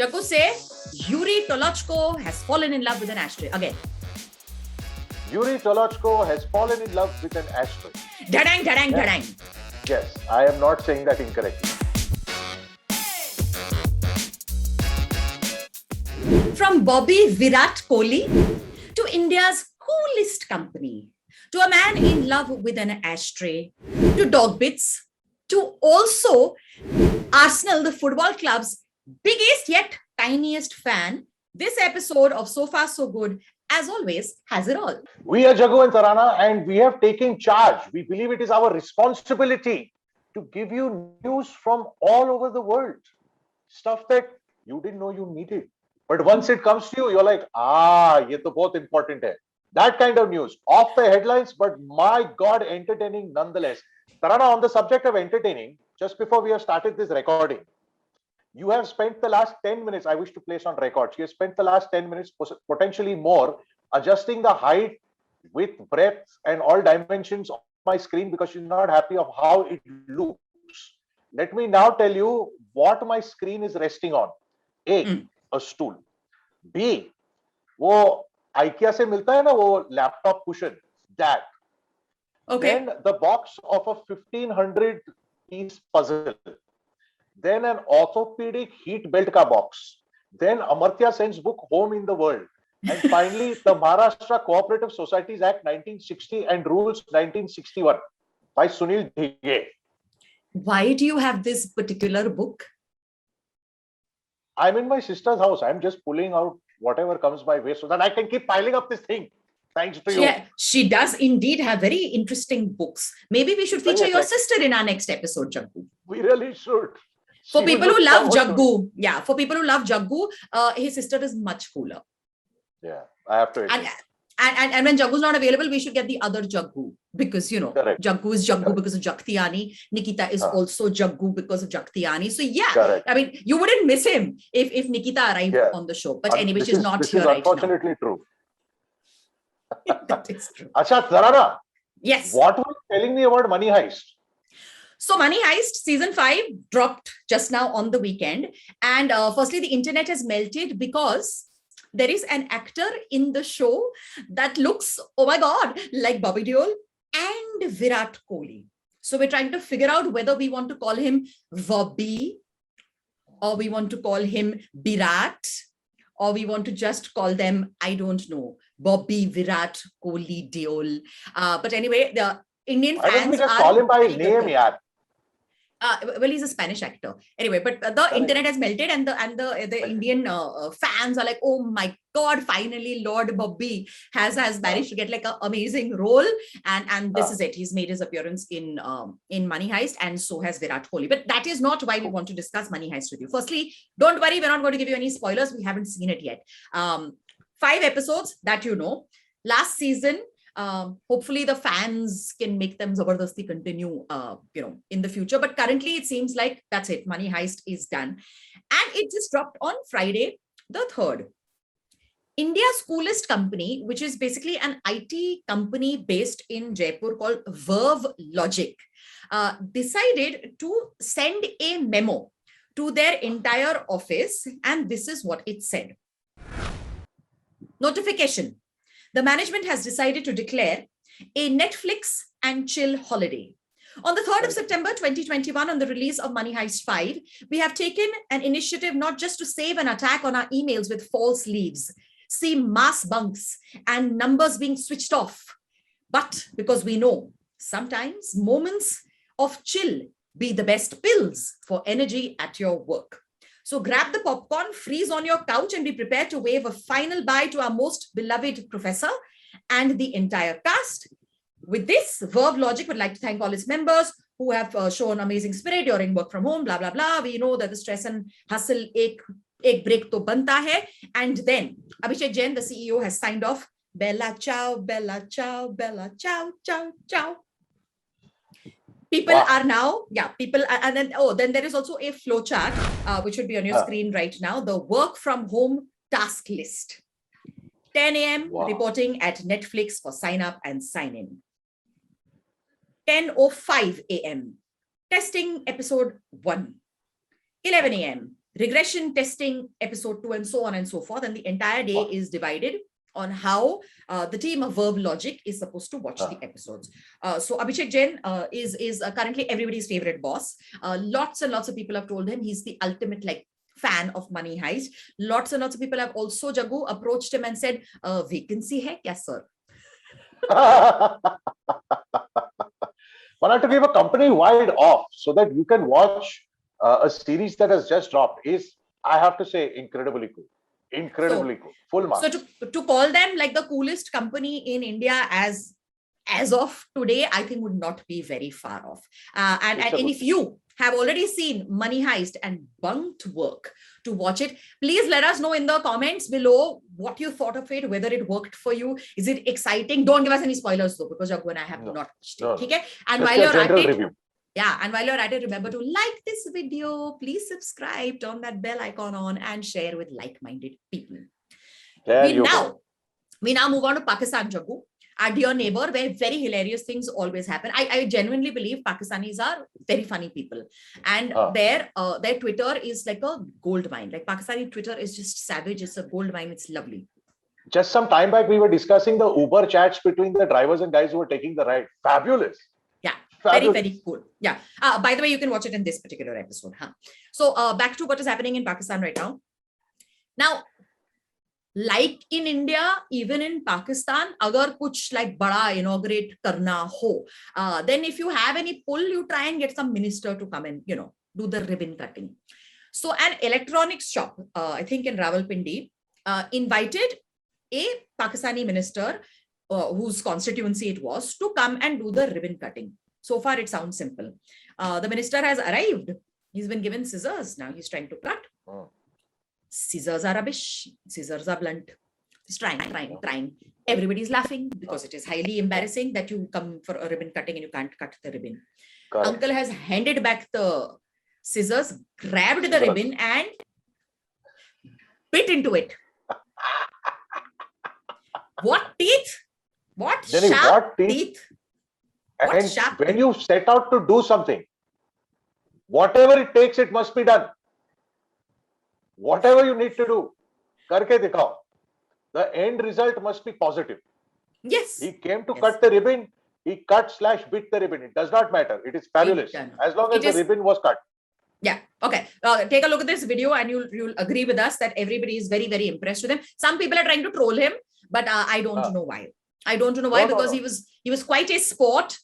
Jaggu say, Yuri Tolochko has fallen in love with an ashtray. Again. Yuri Tolocho has fallen in love with an ashtray. Dadang, dadang, dadang. Yes, I am not saying that incorrectly. From Bobby Virat Kohli to India's coolest company, to a man in love with an ashtray, to dog bits, to also Arsenal, the football club's biggest yet tiniest fan, this episode of So Far So Good, as always, has it all. We are Jaggu and Tarana, and we have taken charge. We believe it is our responsibility to give you news from all over the world. Stuff that you didn't know you needed. But once it comes to you, you're like, ye to bahut important hai. That kind of news. Off the headlines, but my God, entertaining nonetheless. Tarana, on the subject of entertaining, just before we have started this recording, you have spent the last 10 minutes, I wish to place on record, she has spent the last 10 minutes, potentially more, adjusting the height, width, breadth, and all dimensions of my screen because she's not happy of how it looks. Let me now tell you what my screen is resting on. A stool. B, वो IKEA से मिलता है ना वो laptop cushion, that. Okay. Then the box of a 1500 piece puzzle. Then an orthopedic heat belt ka box. Then Amartya Sen's book Home in the World. And finally, the Maharashtra Cooperative Societies Act 1960 and Rules 1961 by Sunil Dhige. Why do you have this particular book? I'm in my sister's house. I'm just pulling out whatever comes my way so that I can keep piling up this thing. Thanks to you. Yeah, she does indeed have very interesting books. Maybe we should feature your sister in our next episode, Jaggu. We really should. For people who love Jaggu, for people who love Jaggu, his sister is much cooler. Yeah, I have to admit. And when Jaggu's not available, we should get the other Jaggu because, you know, Correct. Jaggu is Jaggu because of Jagtiani. Nikita is also Jaggu because of Jagtiani. So yeah, I mean, you wouldn't miss him if Nikita arrived on the show. But anyway, she's not here right now. This is unfortunately true. That is true. Acha, Tarana. Yes. What were you telling me about Money Heist? So Money Heist season 5 dropped just now on the weekend. And firstly, the internet has melted because there is an actor in the show that looks, oh my God, like Bobby Deol and Virat Kohli. So we're trying to figure out whether we want to call him Bobby or we want to call him Virat or we want to just call them, I don't know, Bobby, Virat, Kohli, Deol. But anyway, the Indian fans Why don't we just call him by name, yaar? Well, he's a Spanish actor. Anyway, but the internet has melted and the Indian fans are like, oh my God, finally Lord Bobby has managed to get like an amazing role. And this is it. He's made his appearance in Money Heist and so has Virat Kohli. But that is not why we want to discuss Money Heist with you. Firstly, don't worry, we're not going to give you any spoilers. We haven't seen it yet. 5 episodes that you know. Last season, hopefully the fans can make them zabardasti continue in the future, but currently it seems like that's it. Money Heist is done and it just dropped on Friday the 3rd. India's coolest company, which is basically an IT company based in Jaipur called Verve Logic, decided to send a memo to their entire office, and this is what it said. Notification. The management has decided to declare a Netflix and chill holiday. On the 3rd of September 2021, on the release of Money Heist 5, we have taken an initiative not just to save an attack on our emails with false leaves, see mass bunks and numbers being switched off, but because we know sometimes moments of chill be the best pills for energy at your work. So grab the popcorn, freeze on your couch, and be prepared to wave a final bye to our most beloved professor and the entire cast. With this, Verve Logic would like to thank all its members who have shown amazing spirit during work from home, blah, blah, blah. We know that the stress and hustle, ek break to banta hai. And then Abhishek Jain, the CEO, has signed off. Bella ciao, bella ciao, bella ciao, ciao, ciao. People are now, and then there is also a flow chart, which would be on your screen right now. The work from home task list. 10 a.m. reporting at Netflix for sign up and sign in. 10:05 a.m. testing episode 1. 11 a.m. regression testing episode 2, and so on and so forth. And the entire day is divided on how the team of Verve Logic is supposed to watch the episodes. So Abhishek Jain is currently everybody's favorite boss. Lots and lots of people have told him he's the ultimate like fan of Money Heist. Lots and lots of people have also, Jaggu, approached him and said, vacancy hai kya, sir? But to give a company-wide off so that you can watch a series that has just dropped is, I have to say, incredibly cool. Incredibly cool. Full marks. So to call them like the coolest company in India as of today, I think would not be very far off. And if you have already seen Money Heist and Bunked work to watch it, please let us know in the comments below what you thought of it, whether it worked for you. Is it exciting? Don't give us any spoilers though, because Jaggu and I have not watched it. Okay? And while you're at it, and while you're at it, remember to like this video, please subscribe, turn that bell icon on, and share with like-minded people. We now move on to Pakistan, Jaggu, our dear neighbor, where very hilarious things always happen. I genuinely believe Pakistanis are very funny people, and their Twitter is like a gold mine. Like Pakistani Twitter is just savage. It's a gold mine. It's lovely. Just some time back, we were discussing the Uber chats between the drivers and guys who were taking the ride. Fabulous. Yeah. Fabulous. Very, very cool. Yeah. By the way, you can watch it in this particular episode. So back to what is happening in Pakistan right now. Now, like in India, even in Pakistan, agar kuch like bada inaugurate karna ho, then if you have any pull, you try and get some minister to come and, do the ribbon cutting. So an electronics shop, I think in Rawalpindi, invited a Pakistani minister whose constituency it was to come and do the ribbon cutting. So far, it sounds simple. The minister has arrived. He's been given scissors. Now he's trying to cut. Scissors are rubbish. Scissors are blunt. He's trying. Everybody's laughing because it is highly embarrassing that you come for a ribbon cutting and you can't cut the ribbon. Correct. Uncle has handed back the scissors, grabbed the ribbon and bit into it. What teeth? What sharp teeth? And when you set out to do something, whatever it takes, it must be done. Whatever you need to do, karke dikhao. The end result must be positive. Yes. He came to cut the ribbon. He cut/bit the ribbon. It does not matter. It is fabulous. As long as the ribbon was cut. Yeah. Okay. Take a look at this video and you'll agree with us that everybody is very, very impressed with him. Some people are trying to troll him, but I don't know why. I don't know why, because he was quite a sport,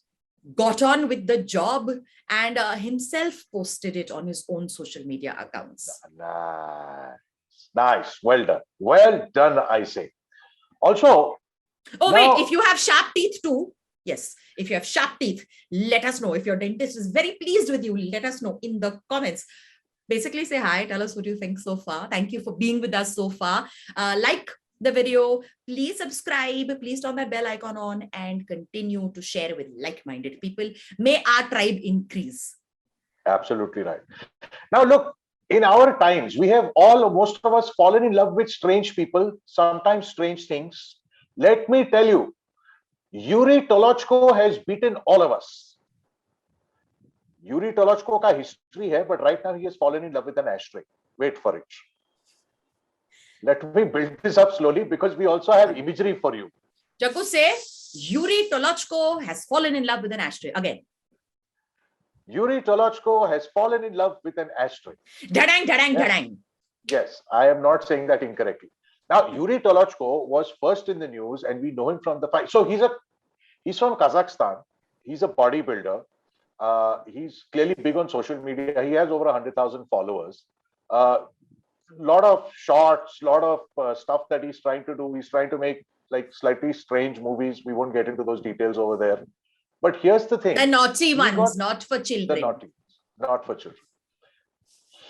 got on with the job, and himself posted it on his own social media accounts. Nice. Well done, I say. Also, wait, if you have sharp teeth too, yes, if you have sharp teeth, let us know. If your dentist is very pleased with you, let us know in the comments. Basically say hi, tell us what you think so far. Thank you for being with us so far. Like the video, please subscribe, please turn that bell icon on, and continue to share with like-minded people. May our tribe increase. Absolutely right. Now look, in our times, we have most of us fallen in love with strange people, sometimes strange things. Let me tell you, Yuri Tolochko has beaten all of us. Yuri Tolochko ka history hai, but right now he has fallen in love with an ashtray. Wait for it. Let me build this up slowly because we also have imagery for you. Jaggu, say Yuri Tolochko has fallen in love with an ashtray. Again. Yuri Tolochko has fallen in love with an ashtray. Dadang. Yes, I am not saying that incorrectly. Now, Yuri Tolochko was first in the news, and we know him from the fight. So he's from Kazakhstan. He's a bodybuilder. He's clearly big on social media. He has over 100,000 followers. Lot of shorts, lot of stuff that he's trying to do. He's trying to make like slightly strange movies. We won't get into those details over there. But here's the thing. The naughty ones, not for children. The naughty ones, not for children.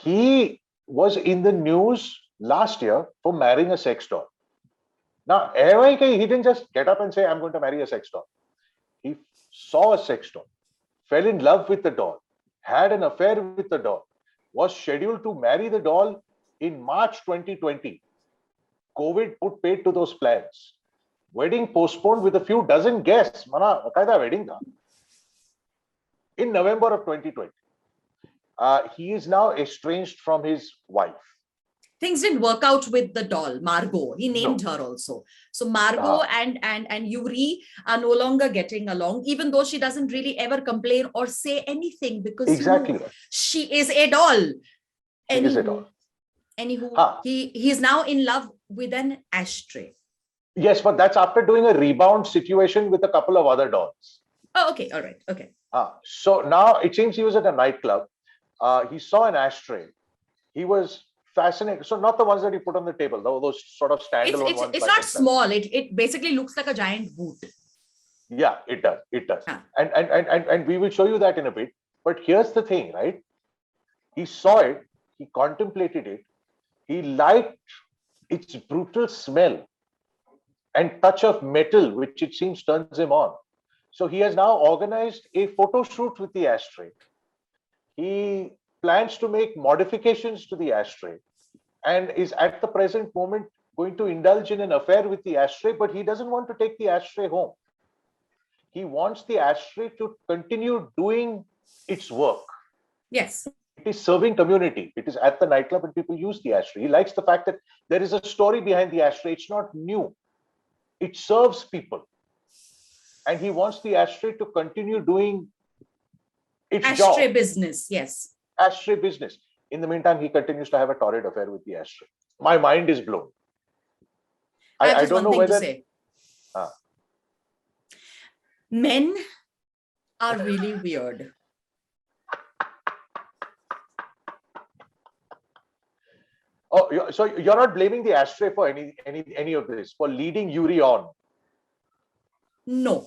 He was in the news last year for marrying a sex doll. Now, he didn't just get up and say, I'm going to marry a sex doll. He saw a sex doll, fell in love with the doll, had an affair with the doll, was scheduled to marry the doll in March 2020. COVID put paid to those plans. Wedding postponed with a few dozen guests. Mana, bakaida wedding tha. In November of 2020. He is now estranged from his wife. Things didn't work out with the doll, Margot. He named her also. So Margot and Yuri are no longer getting along, even though she doesn't really ever complain or say anything because Exactly. She is a doll. She is a doll. Anywho, he is now in love with an ashtray. Yes, but that's after doing a rebound situation with a couple of other dolls. Oh, okay. All right. Okay. So now it seems he was at a nightclub. He saw an ashtray. He was fascinated. So not the ones that you put on the table, those sort of standalone ones. It's not small. It basically looks like a giant boot. Yeah, it does. It does. And we will show you that in a bit. But here's the thing, right? He saw it. He contemplated it. He liked its brutal smell and touch of metal, which it seems turns him on. So he has now organized a photo shoot with the ashtray. He plans to make modifications to the ashtray and is at the present moment going to indulge in an affair with the ashtray, but he doesn't want to take the ashtray home. He wants the ashtray to continue doing its work. Yes. It is serving community. It is at the nightclub and people use the ashtray. He likes the fact that there is a story behind the ashtray. It's not new. It serves people. And he wants the ashtray to continue doing its job. Ashtray business, yes. Ashtray business. In the meantime, he continues to have a torrid affair with the ashtray. My mind is blown. I don't know whether... to say. Men are really weird. Oh, so you're not blaming the ashtray for any of this, for leading Yuri on? No.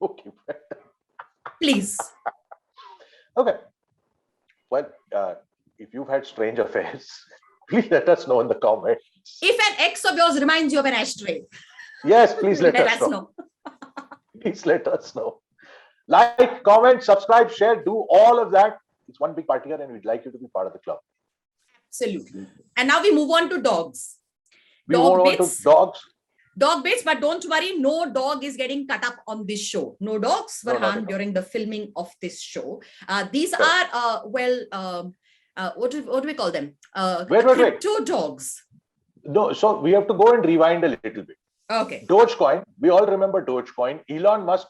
Okay. Please. Okay. Well, if you've had strange affairs, please let us know in the comments. If an ex of yours reminds you of an ashtray. Yes, please let us know. Please let us know. Like, comment, subscribe, share, do all of that. It's one big party here and we'd like you to be part of the club. Absolutely. And now we move on to dogs. We move on to dogs. Dog bits, but don't worry, no dog is getting cut up on this show. No dogs were harmed during the filming of this show. These are, what do we call them? Crypto dogs. No, so we have to go and rewind a little bit. Okay. Dogecoin, we all remember Dogecoin. Elon Musk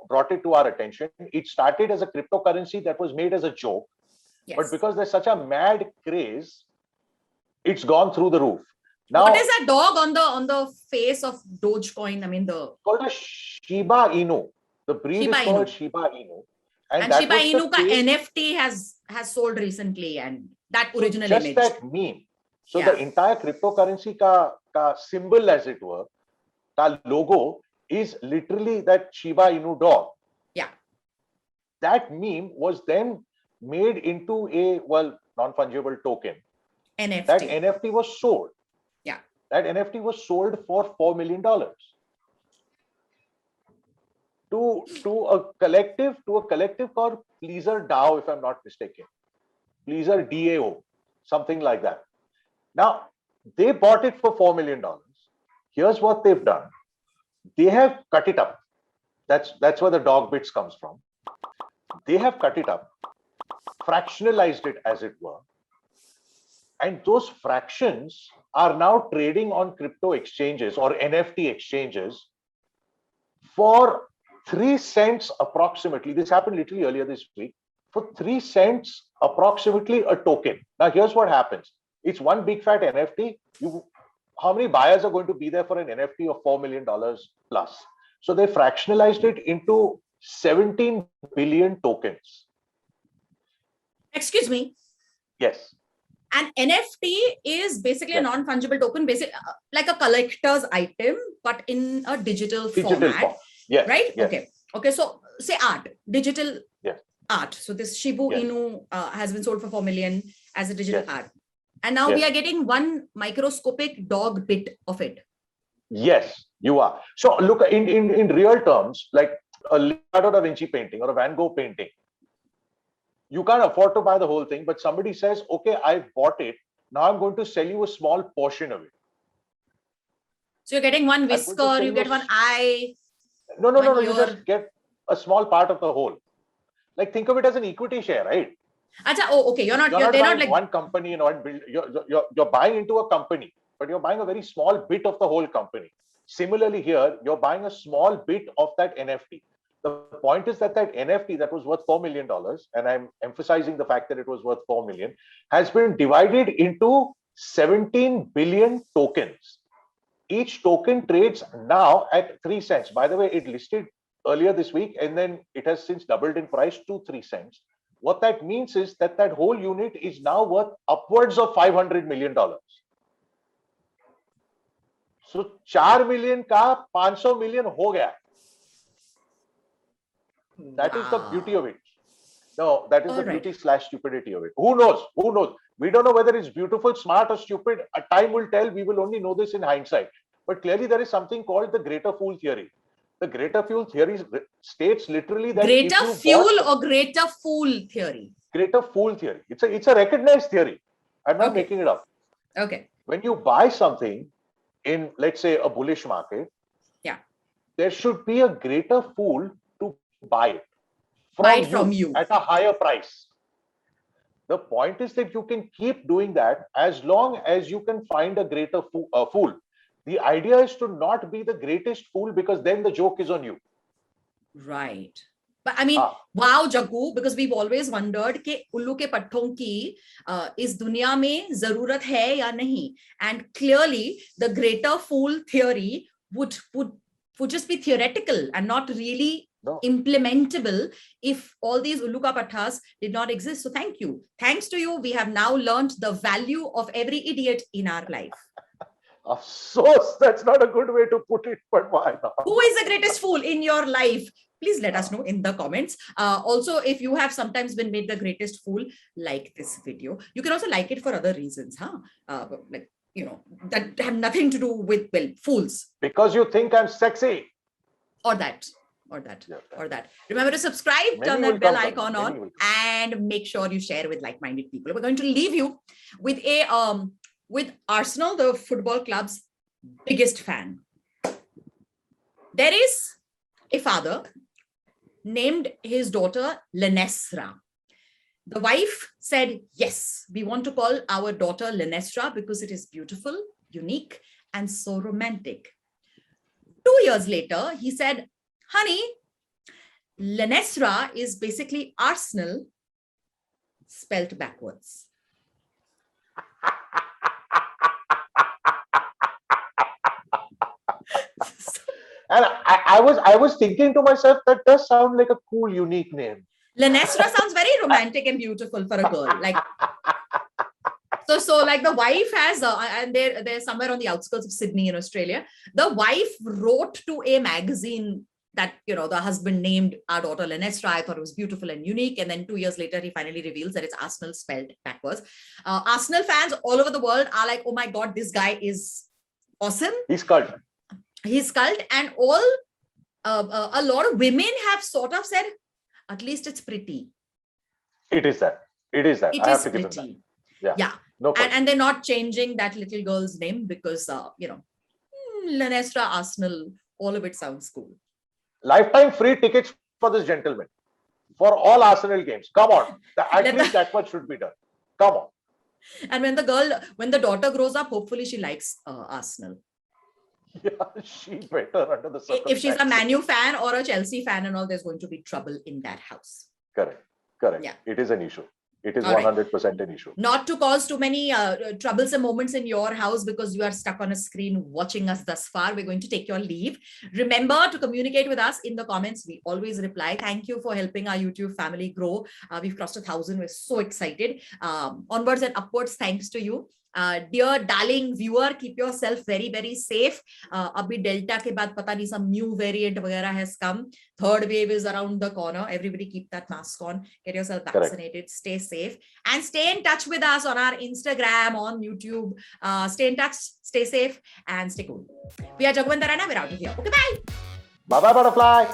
brought it to our attention. It started as a cryptocurrency that was made as a joke. Yes. But because there's such a mad craze, it's gone through the roof. Now, what is that dog on the face of Dogecoin? I mean, called a Shiba Inu. The breed is called Shiba Inu. And Shiba Inu ka NFT has sold recently, and that original just image. That meme. So the entire cryptocurrency ka symbol, as it were, ka logo is literally that Shiba Inu dog. Yeah. That meme was then made into a non-fungible token. NFT. That NFT was sold. Yeah. That NFT was sold for $4 million to a collective called Pleaser DAO, if I'm not mistaken. Pleaser DAO, something like that. Now, they bought it for $4 million. Here's what they've done. They have cut it up. That's where the dog bits comes from. They have cut it up, fractionalized it, as it were. And those fractions are now trading on crypto exchanges or NFT exchanges for 3 cents approximately. This happened literally earlier this week. For 3 cents approximately a token. Now, here's what happens. It's one big fat NFT. How many buyers are going to be there for an NFT of $4 million plus? So they fractionalized it into 17 billion tokens. Excuse me. Yes. An NFT is basically a non-fungible token, like a collector's item, but in a digital format. Yes. Right? Yes. Okay. So say art, digital art. So this Shiba Inu has been sold for 4 million as a digital art. And now we are getting one microscopic dog bit of it. Yes, you are. So look, in real terms, like a Leonardo da Vinci painting or a Van Gogh painting, you can't afford to buy the whole thing, but somebody says, okay, I bought it. Now I'm going to sell you a small portion of it. So you're getting one whisker, you get one eye. No. You just get a small part of the whole. Like, think of it as an equity share, right? Acha, oh, okay. They're not buying like one company and one build. You're buying into a company, but you're buying a very small bit of the whole company. Similarly, here you're buying a small bit of that NFT. The point is that NFT that was worth $4 million, and I'm emphasizing the fact that it was worth 4 million, has been divided into 17 billion tokens. Each token trades now at 3 cents. By the way, it listed earlier this week, and then it has since doubled in price to 3 cents. What that means is that whole unit is now worth upwards of $500 million. So 4 million ka 500 million ho gaya. That is the beauty of it. No, that is the beauty / stupidity of it. Who knows? Who knows? We don't know whether it's beautiful, smart, or stupid. A time will tell. We will only know this in hindsight. But clearly, there is something called the greater fool theory. The greater fool theory states literally that greater fuel or greater fool theory. Greater fool theory. It's a recognized theory. I'm not making it up. Okay. When you buy something in, let's say, a bullish market, there should be a greater fool to buy it from you at a higher price. The point is that you can keep doing that as long as you can find a greater fool. The idea is to not be the greatest fool, because then the joke is on you. Right. But I mean, wow, Jaggu, because we've always wondered कि उल्लू के पट्टों की इस दुनिया में जरूरत है या नहीं. And clearly, the greater fool theory would just be theoretical and not really implementable if all these ullu ka patthas did not exist. So thank you. Thanks to you, we have now learned the value of every idiot in our life. So that's not a good way to put it, but why not? Who is the greatest fool in your life? Please let us know in the comments. Also, if you have sometimes been made the greatest fool, like this video. You can also like it for other reasons, like, you know, that have nothing to do with, well, fools. Because you think I'm sexy. Or that. Remember to subscribe, turn that bell icon on, and make sure you share with like-minded people. We're going to leave you with with Arsenal, the football club's biggest fan. There is a father named his daughter Lenesra. The wife said, yes, we want to call our daughter Lenesra because it is beautiful, unique, and so romantic. 2 years later, he said, honey, Lenesra is basically Arsenal spelt backwards. And I was thinking to myself, that does sound like a cool, unique name. Lenesra sounds very romantic and beautiful for a girl. Like, so like the wife has, and they're somewhere on the outskirts of Sydney in Australia. The wife wrote to a magazine that, you know, the husband named our daughter Lenesra. I thought it was beautiful and unique. And then 2 years later, he finally reveals that it's Arsenal spelled backwards. Arsenal fans all over the world are like, oh my God, this guy is awesome. He's cult. And all a lot of women have sort of said, at least it's pretty. It is that. It is pretty. Yeah. No and they're not changing that little girl's name because, you know, Lenesra, Arsenal, all of it sounds cool. Lifetime free tickets for this gentleman for all Arsenal games. Come on. At least that much should be done. Come on. And when the daughter grows up, hopefully she likes Arsenal. Yeah, she better under the circumstances. If she's a Man U fan or a Chelsea fan and all, there's going to be trouble in that house. Correct. Yeah. It is an issue. It is 100% an issue. Not to cause too many troublesome moments in your house because you are stuck on a screen watching us thus far. We're going to take your leave. Remember to communicate with us in the comments. We always reply. Thank you for helping our YouTube family grow. We've crossed 1,000. We're so excited. Onwards and upwards, thanks to you. Dear darling viewer, keep yourself very, very safe. Abhi Delta ke baad pata nahi some new variant वगैरह has come. Third wave is around the corner. Everybody keep that mask on. Get yourself vaccinated. Correct. Stay safe and stay in touch with us on our Instagram, on YouTube. Stay in touch, stay safe, and stay cool. We are Jaggu and Tarana. We're out of here. Okay, bye. Bye-bye, butterfly.